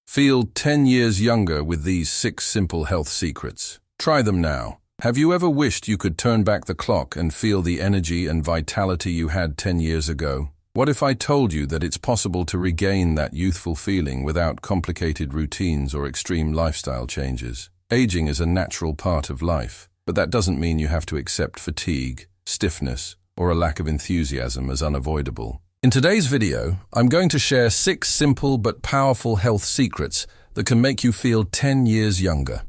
Feel 10 years younger with these 6 simple health secrets. Try them now. Have you ever wished you could turn back the clock and feel the energy and vitality you had 10 years ago? What if I told you that it's possible to regain that youthful feeling without complicated routines or extreme lifestyle changes? Aging is a natural part of life, but that doesn't mean you have to accept fatigue, stiffness, or a lack of enthusiasm as unavoidable. In today's video, I'm going to share 6 simple but powerful health secrets that can make you feel 10 years younger.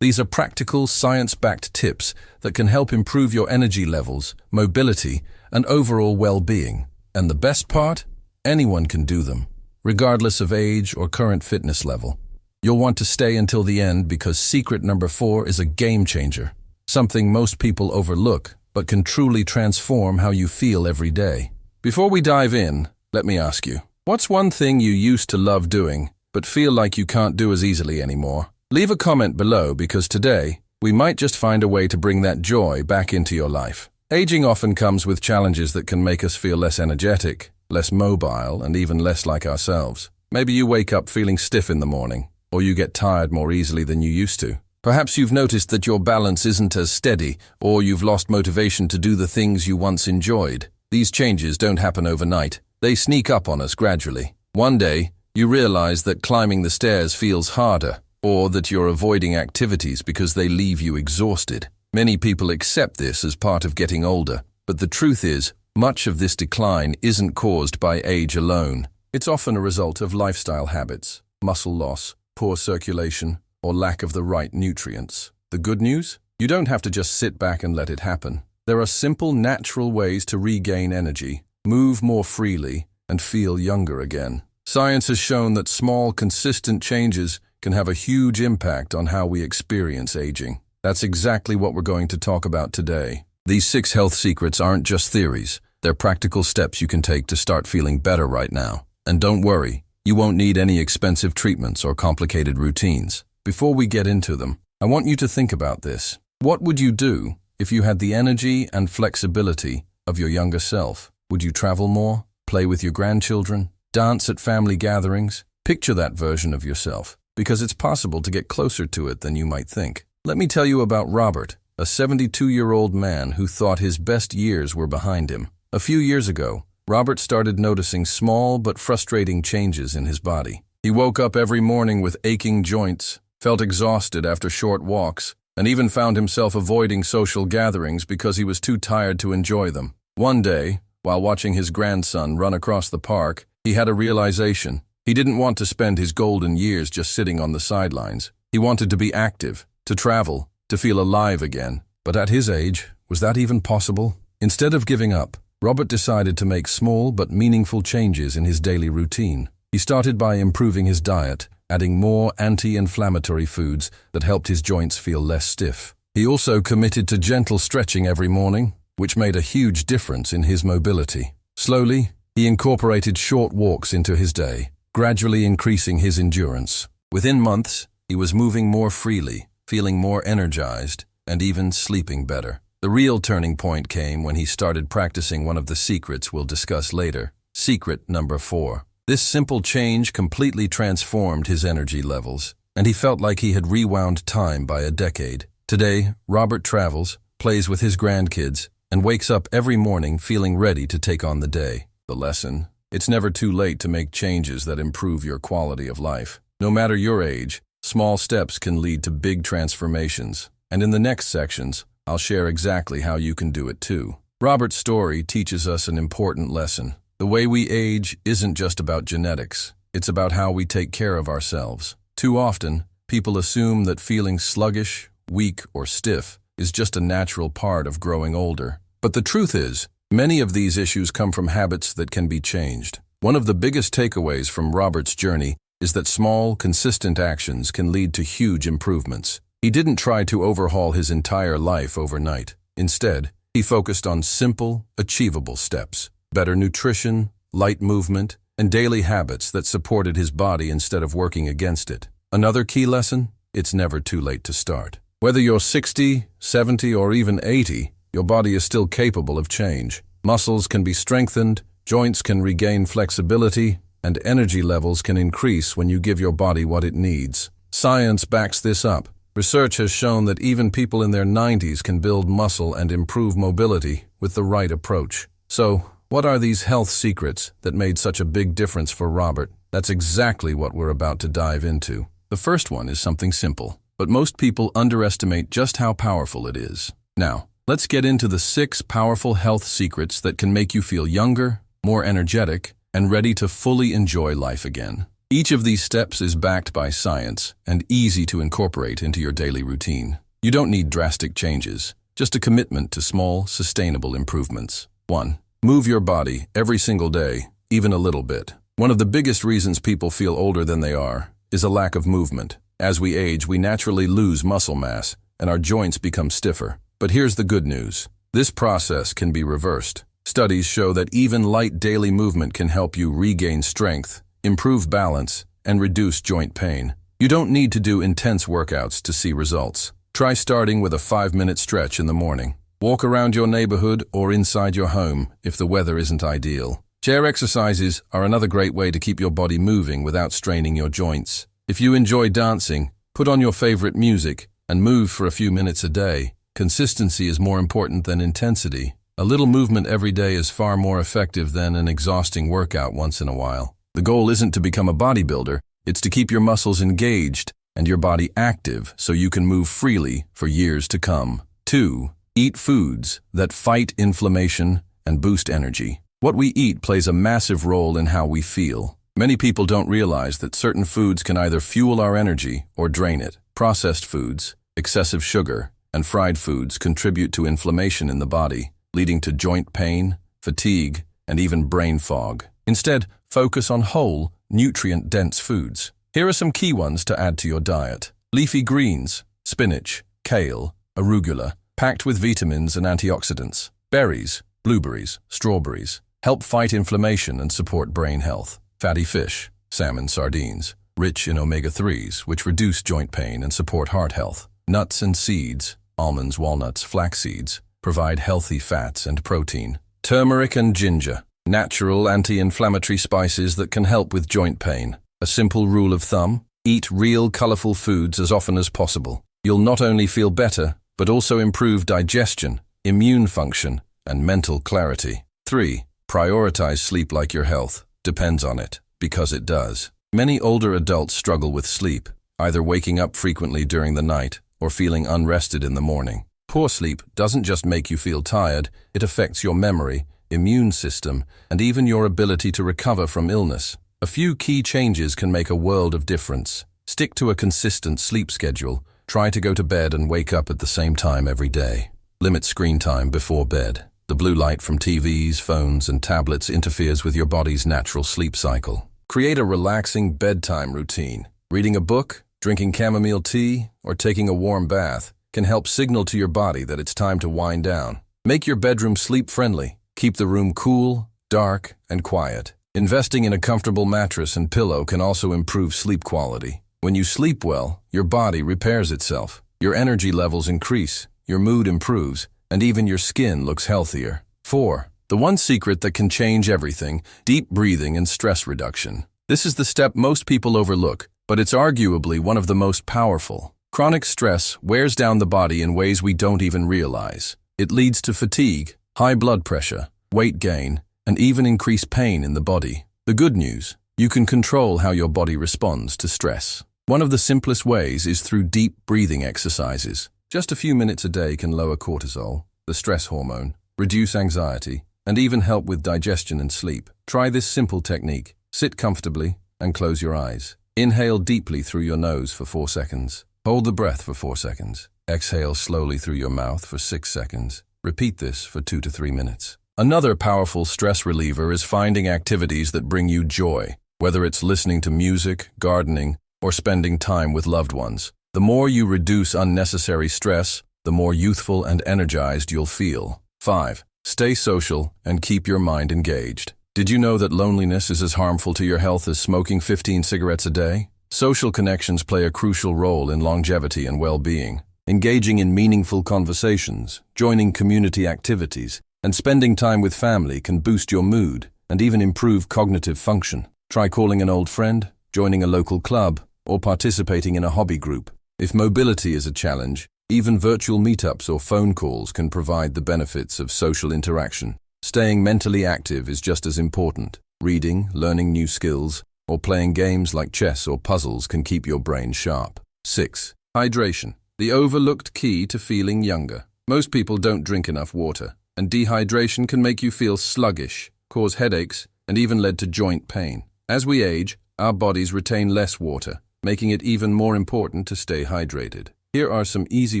These are practical, science-backed tips that can help improve your energy levels, mobility, and overall well-being. And the best part? Anyone can do them, regardless of age or current fitness level. You'll want to stay until the end because secret number 4 is a game changer, something most people overlook but can truly transform how you feel every day. Before we dive in, let me ask you, what's one thing you used to love doing but feel like you can't do as easily anymore? Leave a comment below because today, we might just find a way to bring that joy back into your life. Aging often comes with challenges that can make us feel less energetic, less mobile, and even less like ourselves. Maybe you wake up feeling stiff in the morning, or you get tired more easily than you used to. Perhaps you've noticed that your balance isn't as steady, or you've lost motivation to do the things you once enjoyed. These changes don't happen overnight. They sneak up on us gradually. One day, you realize that climbing the stairs feels harder, or that you're avoiding activities because they leave you exhausted. Many people accept this as part of getting older, but the truth is, much of this decline isn't caused by age alone. It's often a result of lifestyle habits, muscle loss, poor circulation, or lack of the right nutrients. The good news? You don't have to just sit back and let it happen. There are simple, natural ways to regain energy, move more freely, and feel younger again. Science has shown that small, consistent changes can have a huge impact on how we experience aging. That's exactly what we're going to talk about today. These 6 health secrets aren't just theories. They're practical steps you can take to start feeling better right now. And don't worry, you won't need any expensive treatments or complicated routines. Before we get into them, I want you to think about this. What would you do if you had the energy and flexibility of your younger self? Would you travel more, play with your grandchildren, dance at family gatherings? Picture that version of yourself, because it's possible to get closer to it than you might think. Let me tell you about Robert, a 72-year-old man who thought his best years were behind him. A few years ago, Robert started noticing small but frustrating changes in his body. He woke up every morning with aching joints, felt exhausted after short walks, and even found himself avoiding social gatherings because he was too tired to enjoy them. One day, while watching his grandson run across the park, he had a realization. He didn't want to spend his golden years just sitting on the sidelines. He wanted to be active, to travel, to feel alive again. But at his age, was that even possible? Instead of giving up, Robert decided to make small but meaningful changes in his daily routine. He started by improving his diet, adding more anti-inflammatory foods that helped his joints feel less stiff. He also committed to gentle stretching every morning, which made a huge difference in his mobility. Slowly, he incorporated short walks into his day, gradually increasing his endurance. Within months, he was moving more freely, feeling more energized, and even sleeping better. The real turning point came when he started practicing one of the secrets we'll discuss later. Secret number 4. This simple change completely transformed his energy levels, and he felt like he had rewound time by a decade. Today, Robert travels, plays with his grandkids, and wakes up every morning feeling ready to take on the day. The lesson? It's never too late to make changes that improve your quality of life. No matter your age, small steps can lead to big transformations. And in the next sections, I'll share exactly how you can do it too. Robert's story teaches us an important lesson. The way we age isn't just about genetics. It's about how we take care of ourselves. Too often, people assume that feeling sluggish, weak, or stiff is just a natural part of growing older. But the truth is, many of these issues come from habits that can be changed. One of the biggest takeaways from Robert's journey is that small, consistent actions can lead to huge improvements. He didn't try to overhaul his entire life overnight. Instead, he focused on simple, achievable steps. Better nutrition, light movement, and daily habits that supported his body instead of working against it. Another key lesson? It's never too late to start. Whether you're 60, 70, or even 80, your body is still capable of change. Muscles can be strengthened, joints can regain flexibility, and energy levels can increase when you give your body what it needs. Science backs this up. Research has shown that even people in their 90s can build muscle and improve mobility with the right approach. So, what are these health secrets that made such a big difference for Robert? That's exactly what we're about to dive into. The first one is something simple, but most people underestimate just how powerful it is. Now, let's get into the 6 powerful health secrets that can make you feel younger, more energetic, and ready to fully enjoy life again. Each of these steps is backed by science and easy to incorporate into your daily routine. You don't need drastic changes, just a commitment to small, sustainable improvements. 1. Move your body every single day, even a little bit. One of the biggest reasons people feel older than they are is a lack of movement. As we age, we naturally lose muscle mass, and our joints become stiffer. But here's the good news. This process can be reversed. Studies show that even light daily movement can help you regain strength, improve balance, and reduce joint pain. You don't need to do intense workouts to see results. Try starting with a 5-minute stretch in the morning. Walk around your neighborhood or inside your home if the weather isn't ideal. Chair exercises are another great way to keep your body moving without straining your joints. If you enjoy dancing, put on your favorite music and move for a few minutes a day. Consistency is more important than intensity. A little movement every day is far more effective than an exhausting workout once in a while. The goal isn't to become a bodybuilder, it's to keep your muscles engaged and your body active so you can move freely for years to come. 2. Eat foods that fight inflammation and boost energy. What we eat plays a massive role in how we feel. Many people don't realize that certain foods can either fuel our energy or drain it. Processed foods, excessive sugar, and fried foods contribute to inflammation in the body, leading to joint pain, fatigue, and even brain fog. Instead, focus on whole, nutrient-dense foods. Here are some key ones to add to your diet. Leafy greens, spinach, kale, arugula, packed with vitamins and antioxidants. Berries, blueberries, strawberries, help fight inflammation and support brain health. Fatty fish, salmon, sardines, rich in omega-3s, which reduce joint pain and support heart health. Nuts and seeds, almonds, walnuts, flax seeds, provide healthy fats and protein. Turmeric and ginger, natural anti-inflammatory spices that can help with joint pain. A simple rule of thumb: eat real, colorful foods as often as possible. You'll not only feel better, but also improve digestion, immune function, and mental clarity. 3. Prioritize sleep like your health depends on it, because it does. Many older adults struggle with sleep, either waking up frequently during the night or feeling unrested in the morning. Poor sleep doesn't just make you feel tired, it affects your memory, immune system, and even your ability to recover from illness. A few key changes can make a world of difference. Stick to a consistent sleep schedule. Try to go to bed and wake up at the same time every day. Limit screen time before bed. The blue light from TVs, phones, and tablets interferes with your body's natural sleep cycle. Create a relaxing bedtime routine. Reading a book, drinking chamomile tea, or taking a warm bath can help signal to your body that it's time to wind down. Make your bedroom sleep-friendly. Keep the room cool, dark, and quiet. Investing in a comfortable mattress and pillow can also improve sleep quality. When you sleep well, your body repairs itself. Your energy levels increase, your mood improves, and even your skin looks healthier. 4. The one secret that can change everything: deep breathing and stress reduction. This is the step most people overlook, but it's arguably one of the most powerful. Chronic stress wears down the body in ways we don't even realize. It leads to fatigue, high blood pressure, weight gain, and even increased pain in the body. The good news: you can control how your body responds to stress. One of the simplest ways is through deep breathing exercises. Just a few minutes a day can lower cortisol, the stress hormone, reduce anxiety, and even help with digestion and sleep. Try this simple technique. Sit comfortably and close your eyes. Inhale deeply through your nose for 4 seconds. Hold the breath for 4 seconds. Exhale slowly through your mouth for 6 seconds. Repeat this for 2 to 3 minutes. Another powerful stress reliever is finding activities that bring you joy, whether it's listening to music, gardening, or spending time with loved ones. The more you reduce unnecessary stress, the more youthful and energized you'll feel. 5. Stay social and keep your mind engaged. Did you know that loneliness is as harmful to your health as smoking 15 cigarettes a day? Social connections play a crucial role in longevity and well-being. Engaging in meaningful conversations, joining community activities, and spending time with family can boost your mood and even improve cognitive function. Try calling an old friend, joining a local club, or participating in a hobby group. If mobility is a challenge, even virtual meetups or phone calls can provide the benefits of social interaction. Staying mentally active is just as important. Reading, learning new skills, or playing games like chess or puzzles can keep your brain sharp. 6. Hydration, the overlooked key to feeling younger. Most people don't drink enough water, and dehydration can make you feel sluggish, cause headaches, and even lead to joint pain. As we age, our bodies retain less water, making it even more important to stay hydrated. Here are some easy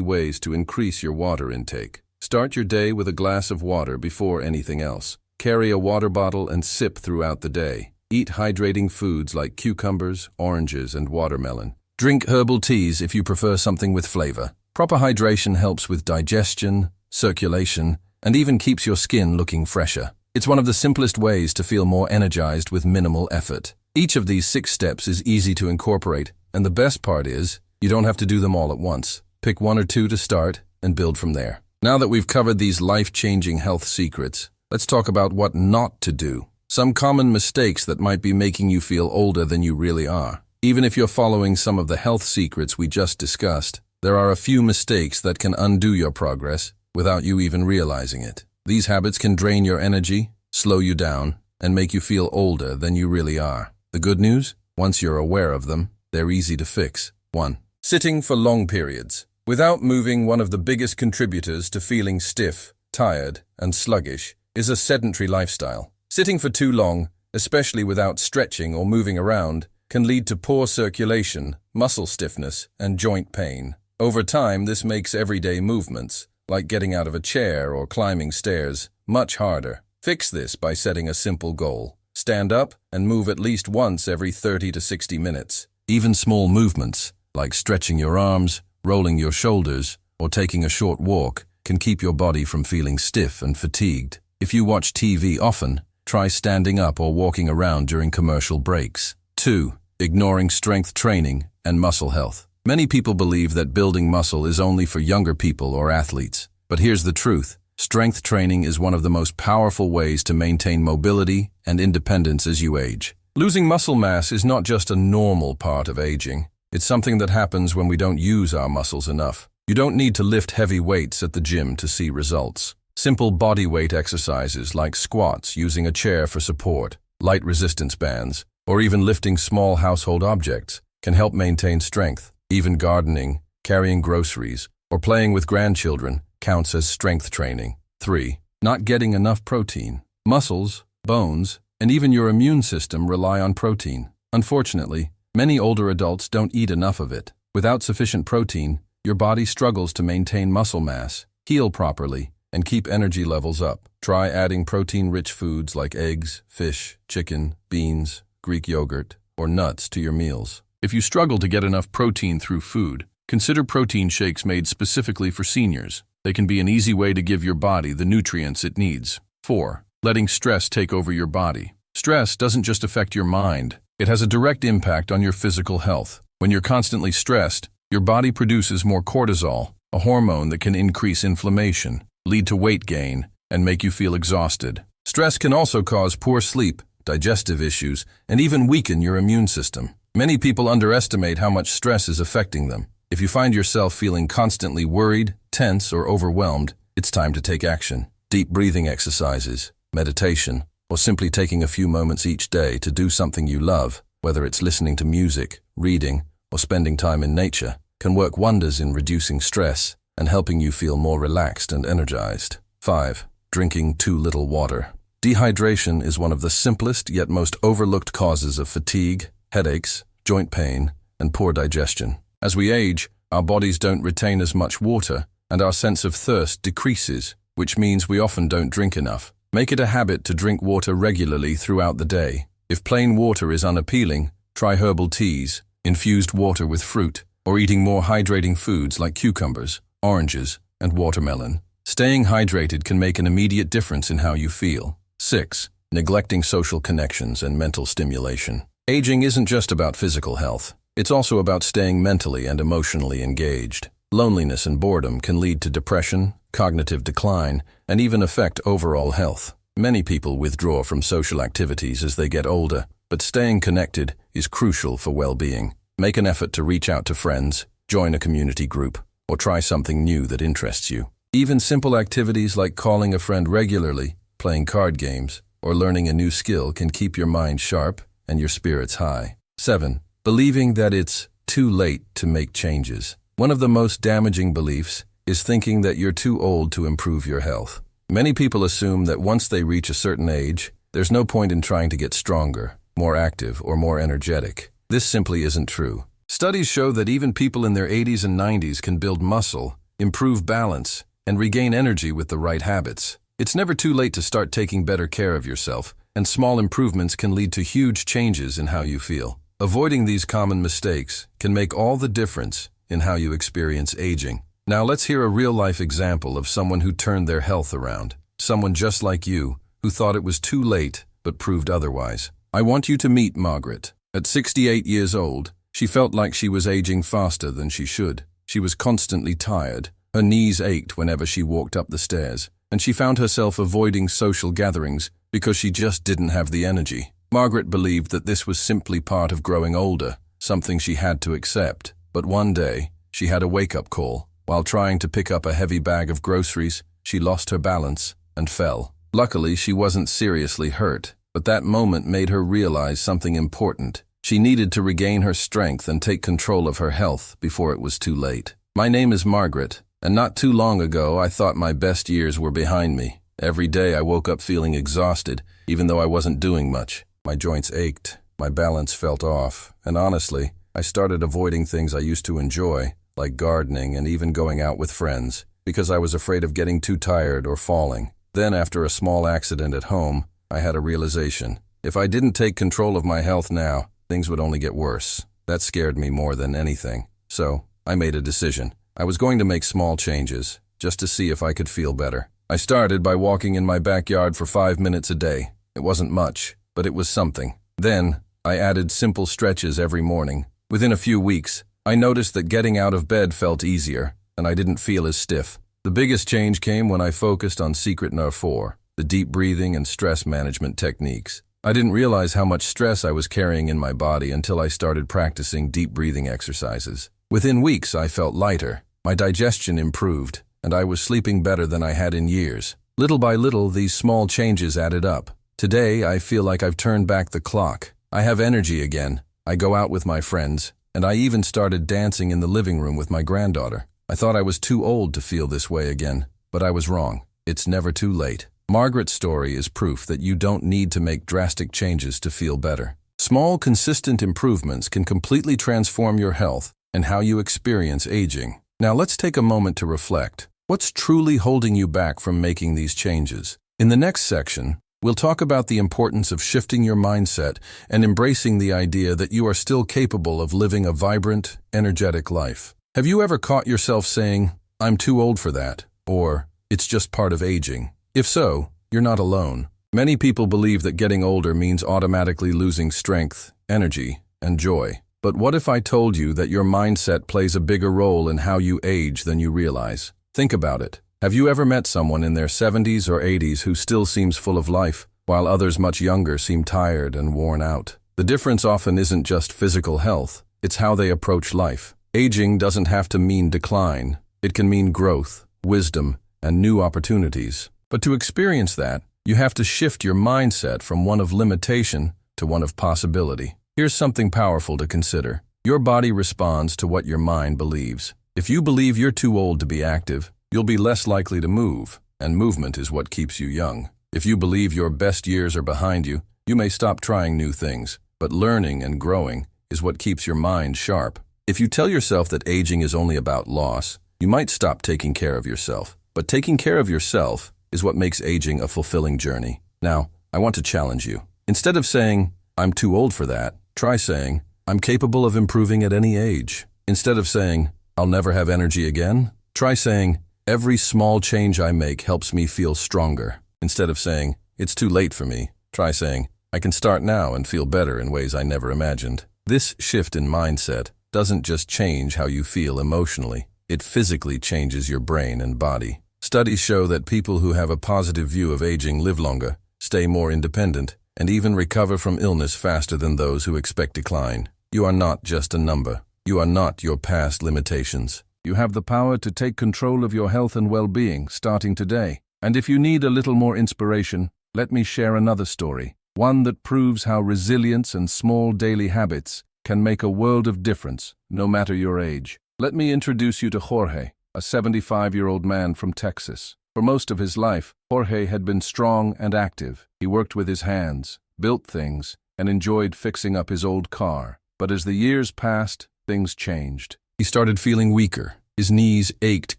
ways to increase your water intake. Start your day with a glass of water before anything else. Carry a water bottle and sip throughout the day. Eat hydrating foods like cucumbers, oranges, and watermelon. Drink herbal teas if you prefer something with flavor. Proper hydration helps with digestion, circulation, and even keeps your skin looking fresher. It's one of the simplest ways to feel more energized with minimal effort. Each of these 6 steps is easy to incorporate, and the best part is, you don't have to do them all at once. Pick 1 or 2 to start and build from there. Now that we've covered these life-changing health secrets, let's talk about what not to do. Some common mistakes that might be making you feel older than you really are. Even if you're following some of the health secrets we just discussed, there are a few mistakes that can undo your progress without you even realizing it. These habits can drain your energy, slow you down, and make you feel older than you really are. The good news? Once you're aware of them, they're easy to fix. 1. Sitting for long periods. Without moving, one of the biggest contributors to feeling stiff, tired, and sluggish is a sedentary lifestyle. Sitting for too long, especially without stretching or moving around, can lead to poor circulation, muscle stiffness, and joint pain. Over time, this makes everyday movements, like getting out of a chair or climbing stairs, much harder. Fix this by setting a simple goal. Stand up and move at least once every 30 to 60 minutes. Even small movements, like stretching your arms, rolling your shoulders, or taking a short walk, can keep your body from feeling stiff and fatigued. If you watch TV often, try standing up or walking around during commercial breaks. 2. Ignoring strength training and muscle health. Many people believe that building muscle is only for younger people or athletes. But here's the truth. Strength training is one of the most powerful ways to maintain mobility and independence as you age. Losing muscle mass is not just a normal part of aging. It's something that happens when we don't use our muscles enough. You don't need to lift heavy weights at the gym to see results. Simple body weight exercises like squats using a chair for support, light resistance bands, or even lifting small household objects can help maintain strength. Even gardening, carrying groceries, or playing with grandchildren counts as strength training. 3. Not getting enough protein. Muscles, bones, and even your immune system rely on protein. Unfortunately, many older adults don't eat enough of it. Without sufficient protein, your body struggles to maintain muscle mass, heal properly, and keep energy levels up. Try adding protein-rich foods like eggs, fish, chicken, beans, Greek yogurt, or nuts to your meals. If you struggle to get enough protein through food, consider protein shakes made specifically for seniors. They can be an easy way to give your body the nutrients it needs. 4. Letting stress take over your body. Stress doesn't just affect your mind. It has a direct impact on your physical health. When you're constantly stressed, your body produces more cortisol, a hormone that can increase inflammation, lead to weight gain, and make you feel exhausted. Stress can also cause poor sleep, digestive issues, and even weaken your immune system. Many people underestimate how much stress is affecting them. If you find yourself feeling constantly worried, tense, or overwhelmed, it's time to take action. Deep breathing exercises, meditation, or simply taking a few moments each day to do something you love, whether it's listening to music, reading, or spending time in nature, can work wonders in reducing stress and helping you feel more relaxed and energized. 5. Drinking too little water. Dehydration is one of the simplest yet most overlooked causes of fatigue, headaches, joint pain, and poor digestion. As we age, our bodies don't retain as much water, and our sense of thirst decreases, which means we often don't drink enough. Make it a habit to drink water regularly throughout the day. If plain water is unappealing, try herbal teas, infused water with fruit, or eating more hydrating foods like cucumbers, oranges, and watermelon. Staying hydrated can make an immediate difference in how you feel. 6. Neglecting social connections and mental stimulation. Aging isn't just about physical health. It's also about staying mentally and emotionally engaged. Loneliness and boredom can lead to depression, cognitive decline, and even affect overall health. Many people withdraw from social activities as they get older, but staying connected is crucial for well-being. Make an effort to reach out to friends, join a community group, or try something new that interests you. Even simple activities like calling a friend regularly, playing card games, or learning a new skill can keep your mind sharp and your spirits high. 7. Believing that it's too late to make changes. One of the most damaging beliefs is thinking that you're too old to improve your health. Many people assume that once they reach a certain age, there's no point in trying to get stronger, more active, or more energetic. This simply isn't true. Studies show that even people in their 80s and 90s can build muscle, improve balance, and regain energy with the right habits. It's never too late to start taking better care of yourself, and small improvements can lead to huge changes in how you feel. Avoiding these common mistakes can make all the difference in how you experience aging. Now let's hear a real-life example of someone who turned their health around. Someone just like you, who thought it was too late, but proved otherwise. I want you to meet Margaret. At 68 years old, she felt like she was aging faster than she should. She was constantly tired. Her knees ached whenever she walked up the stairs, and she found herself avoiding social gatherings because she just didn't have the energy. Margaret believed that this was simply part of growing older, something she had to accept. But one day, she had a wake-up call. While trying to pick up a heavy bag of groceries, she lost her balance and fell. Luckily, she wasn't seriously hurt, but that moment made her realize something important. She needed to regain her strength and take control of her health before it was too late. My name is Margaret, and not too long ago I thought my best years were behind me. Every day I woke up feeling exhausted, even though I wasn't doing much. My joints ached, my balance felt off, and honestly, I started avoiding things I used to enjoy, like gardening and even going out with friends, because I was afraid of getting too tired or falling. Then, after a small accident at home, I had a realization. If I didn't take control of my health now, things would only get worse. That scared me more than anything. So, I made a decision. I was going to make small changes, just to see if I could feel better. I started by walking in my backyard for 5 minutes a day. It wasn't much, but it was something. Then, I added simple stretches every morning. Within a few weeks, I noticed that getting out of bed felt easier, and I didn't feel as stiff. The biggest change came when I focused on Secret No. 4, the deep breathing and stress management techniques. I didn't realize how much stress I was carrying in my body until I started practicing deep breathing exercises. Within weeks, I felt lighter, my digestion improved, and I was sleeping better than I had in years. Little by little, these small changes added up. Today, I feel like I've turned back the clock. I have energy again. I go out with my friends, and I even started dancing in the living room with my granddaughter. I thought I was too old to feel this way again, but I was wrong. It's never too late. Margaret's story is proof that you don't need to make drastic changes to feel better. Small, consistent improvements can completely transform your health and how you experience aging. Now let's take a moment to reflect. What's truly holding you back from making these changes? In the next section, we'll talk about the importance of shifting your mindset and embracing the idea that you are still capable of living a vibrant, energetic life. Have you ever caught yourself saying, "I'm too old for that," or "It's just part of aging"? If so, you're not alone. Many people believe that getting older means automatically losing strength, energy, and joy. But what if I told you that your mindset plays a bigger role in how you age than you realize? Think about it. Have you ever met someone in their 70s or 80s who still seems full of life, while others much younger seem tired and worn out? The difference often isn't just physical health, it's how they approach life. Aging doesn't have to mean decline. It can mean growth, wisdom, and new opportunities. But to experience that, you have to shift your mindset from one of limitation to one of possibility. Here's something powerful to consider. Your body responds to what your mind believes. If you believe you're too old to be active, you'll be less likely to move, and movement is what keeps you young. If you believe your best years are behind you, you may stop trying new things, but learning and growing is what keeps your mind sharp. If you tell yourself that aging is only about loss, you might stop taking care of yourself. But taking care of yourself is what makes aging a fulfilling journey. Now, I want to challenge you. Instead of saying, "I'm too old for that," try saying, "I'm capable of improving at any age." Instead of saying, "I'll never have energy again," try saying, "Every small change I make helps me feel stronger." Instead of saying, "It's too late for me," try saying, "I can start now and feel better in ways I never imagined." This shift in mindset doesn't just change how you feel emotionally, it physically changes your brain and body. Studies show that people who have a positive view of aging live longer, stay more independent, and even recover from illness faster than those who expect decline. You are not just a number. You are not your past limitations. You have the power to take control of your health and well-being starting today. And if you need a little more inspiration, let me share another story, one that proves how resilience and small daily habits can make a world of difference, no matter your age. Let me introduce you to Jorge, a 75-year-old man from Texas. For most of his life, Jorge had been strong and active. He worked with his hands, built things, and enjoyed fixing up his old car. But as the years passed, things changed. He started feeling weaker. His knees ached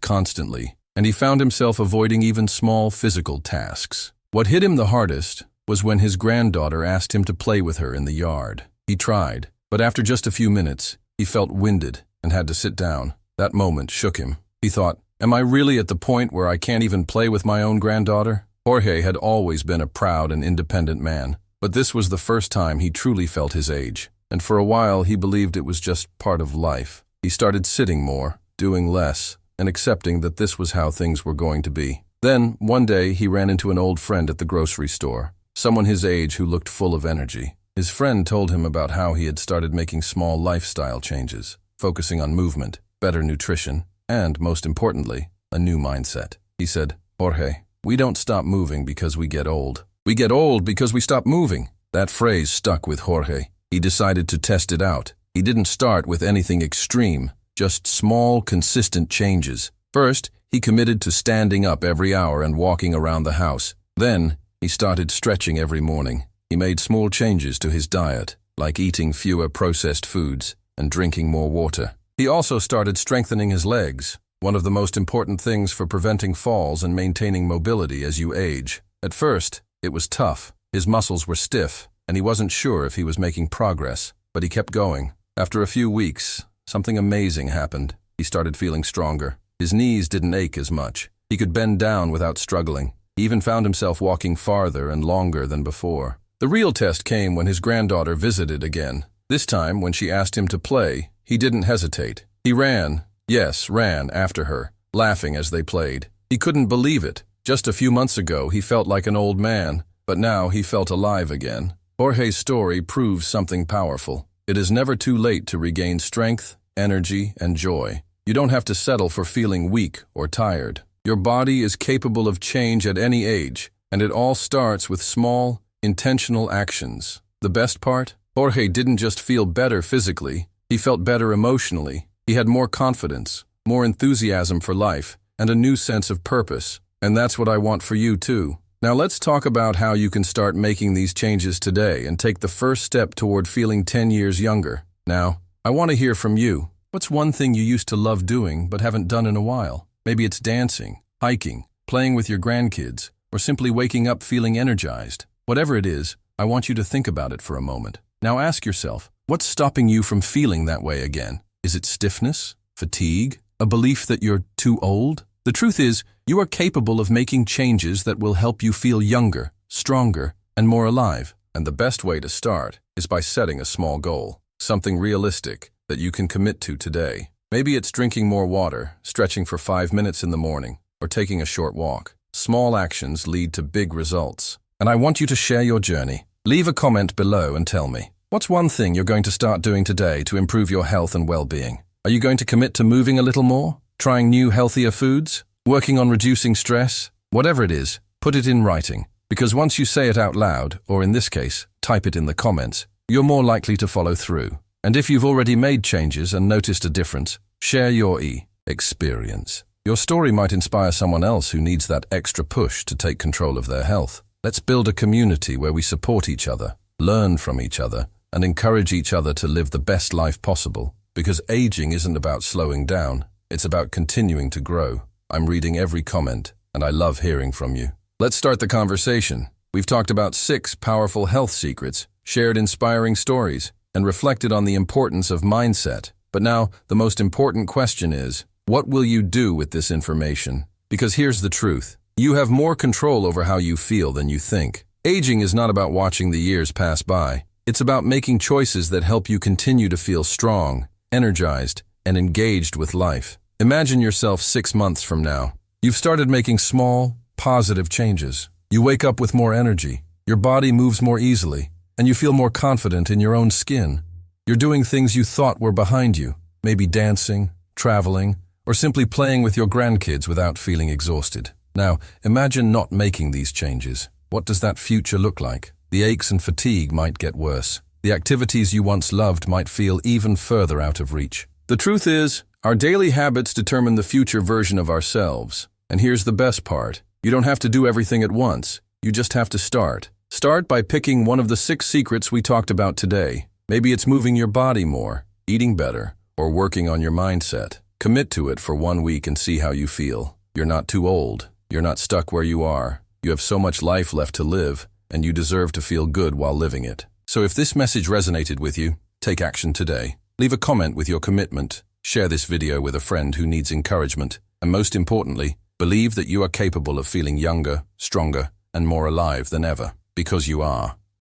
constantly, and he found himself avoiding even small physical tasks. What hit him the hardest was when his granddaughter asked him to play with her in the yard. He tried, but after just a few minutes, he felt winded and had to sit down. That moment shook him. He thought, am I really at the point where I can't even play with my own granddaughter? Jorge had always been a proud and independent man, but this was the first time he truly felt his age. And for a while, he believed it was just part of life. He started sitting more, doing less, and accepting that this was how things were going to be. Then, one day, he ran into an old friend at the grocery store, someone his age who looked full of energy. His friend told him about how he had started making small lifestyle changes, focusing on movement, better nutrition, and, most importantly, a new mindset. He said, Jorge, we don't stop moving because we get old. We get old because we stop moving. That phrase stuck with Jorge. He decided to test it out. He didn't start with anything extreme, just small, consistent changes. First, he committed to standing up every hour and walking around the house. Then, he started stretching every morning. He made small changes to his diet, like eating fewer processed foods and drinking more water. He also started strengthening his legs, one of the most important things for preventing falls and maintaining mobility as you age. At first, it was tough. His muscles were stiff, and he wasn't sure if he was making progress, but he kept going. After a few weeks, something amazing happened. He started feeling stronger. His knees didn't ache as much. He could bend down without struggling. He even found himself walking farther and longer than before. The real test came when his granddaughter visited again. This time, when she asked him to play, he didn't hesitate. He ran after her, laughing as they played. He couldn't believe it. Just a few months ago, he felt like an old man, but now he felt alive again. Jorge's story proves something powerful. It is never too late to regain strength, energy, and joy. You don't have to settle for feeling weak or tired. Your body is capable of change at any age, and it all starts with small, intentional actions. The best part? Jorge didn't just feel better physically, he felt better emotionally. He had more confidence, more enthusiasm for life, and a new sense of purpose. And that's what I want for you too. Now let's talk about how you can start making these changes today and take the first step toward feeling 10 years younger. Now, I want to hear from you. What's one thing you used to love doing but haven't done in a while? Maybe it's dancing, hiking, playing with your grandkids, or simply waking up feeling energized. Whatever it is, I want you to think about it for a moment. Now ask yourself, what's stopping you from feeling that way again? Is it stiffness, fatigue, a belief that you're too old? The truth is, you are capable of making changes that will help you feel younger, stronger, and more alive. And the best way to start is by setting a small goal, something realistic that you can commit to today. Maybe it's drinking more water, stretching for 5 minutes in the morning, or taking a short walk. Small actions lead to big results. And I want you to share your journey. Leave a comment below and tell me, what's one thing you're going to start doing today to improve your health and well-being? Are you going to commit to moving a little more? Trying new, healthier foods? Working on reducing stress? Whatever it is, put it in writing. Because once you say it out loud, or in this case, type it in the comments, you're more likely to follow through. And if you've already made changes and noticed a difference, share your experience. Your story might inspire someone else who needs that extra push to take control of their health. Let's build a community where we support each other, learn from each other, and encourage each other to live the best life possible. Because aging isn't about slowing down, it's about continuing to grow. I'm reading every comment, and I love hearing from you. Let's start the conversation. We've talked about 6 powerful health secrets, shared inspiring stories, and reflected on the importance of mindset. But now, the most important question is, what will you do with this information? Because here's the truth. You have more control over how you feel than you think. Aging is not about watching the years pass by. It's about making choices that help you continue to feel strong, energized, and engaged with life. Imagine yourself 6 months from now. You've started making small, positive changes. You wake up with more energy. Your body moves more easily, and you feel more confident in your own skin. You're doing things you thought were behind you, maybe dancing, traveling, or simply playing with your grandkids without feeling exhausted. Now, imagine not making these changes. What does that future look like? The aches and fatigue might get worse. The activities you once loved might feel even further out of reach. The truth is, our daily habits determine the future version of ourselves. And here's the best part. You don't have to do everything at once. You just have to start. Start by picking one of the 6 secrets we talked about today. Maybe it's moving your body more, eating better, or working on your mindset. Commit to it for 1 week and see how you feel. You're not too old. You're not stuck where you are. You have so much life left to live, and you deserve to feel good while living it. So if this message resonated with you, take action today. Leave a comment with your commitment. Share this video with a friend who needs encouragement. And most importantly, believe that you are capable of feeling younger, stronger, and more alive than ever. Because you are.